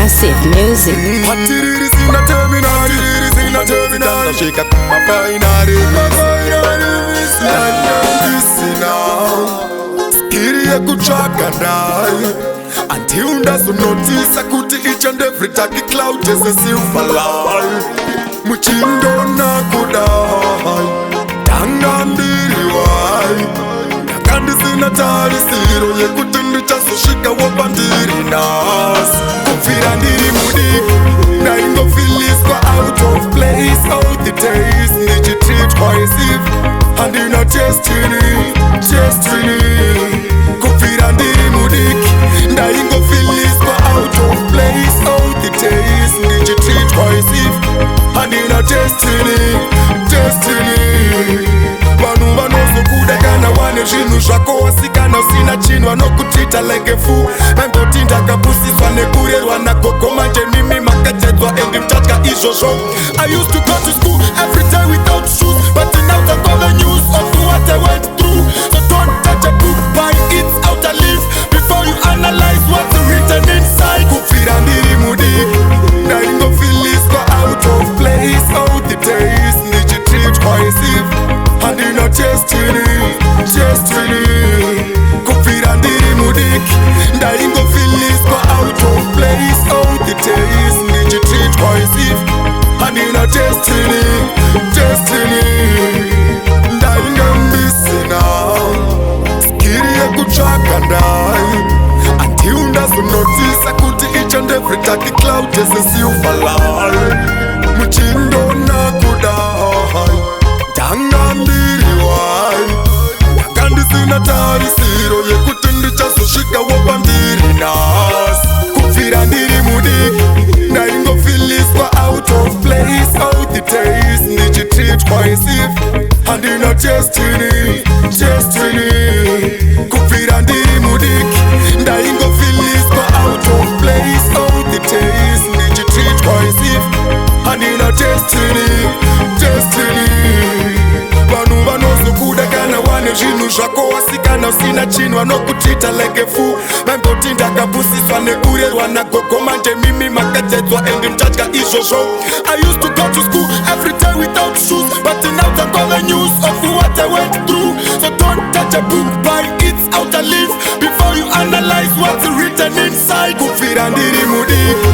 Massive music. Hatiriri sina terminal, shika kama finali. Sina skiri ya kuchaka naye until ndazo notice kuti each and every taki cloud is a silver line. Muchindo na kudai tanga mbili wai nakandi sina tari siro ye kutindi chaso shika wapandiri nas kufira ndiri mudiki na ingo feelings kwa out of place all the days niji treat kwa receive and in a destiny kufira ndiri mudiki na ingo feelings kwa out of place all the days niji treat kwa receive and in a destiny vanhu vanozokudakana wane zvinhu zvako wasikana usina chinhu vanokutita like fu vangoti ndakapusiswa nekurerwa nagogo manje mimi makajedzwa and mtatya izvozvo. I used to go to school every day without shoes but now I got the news of what I went through. So don't touch a book by its outer leaf before you analyze what's written inside. Kufira ndiri mudiki na ingo feelings kwa out of place all the days niji treat kwa receive and in a destiny kufira ndiri mudiki na ingo feelings kwa out of place all the days niji treat kwa receive and in a destiny ndainga mbisina skiri ya kuchaka ndai until ndazonotisa kuti each and every taki cloud is a silver line. Muchindo na kudai tanga mbili wai nakandi sina tarisiro yekuti ndichazoshika wapandiri nas kufira ndiri mudiki na ingo feelings kwa out of place all the days niji treat kwa receive and in a destiny kufira ndiri mudiki na ingo feelings kwa out of place all the days niji treat kwa receive and in a destiny vanhu vanozokudakana wane zvinhu zvako wasikana usina chinhu vanokutita like fu vangoti ndakapusiswa nekurerwa nagogo manje mimi makajedzwa and mtatya izvozvo. I used to go to school every day without shoes but now I got the news of what I went through. So don't touch a book by its outer leaf before you analyze what's written inside. Kufira ndiri mudiki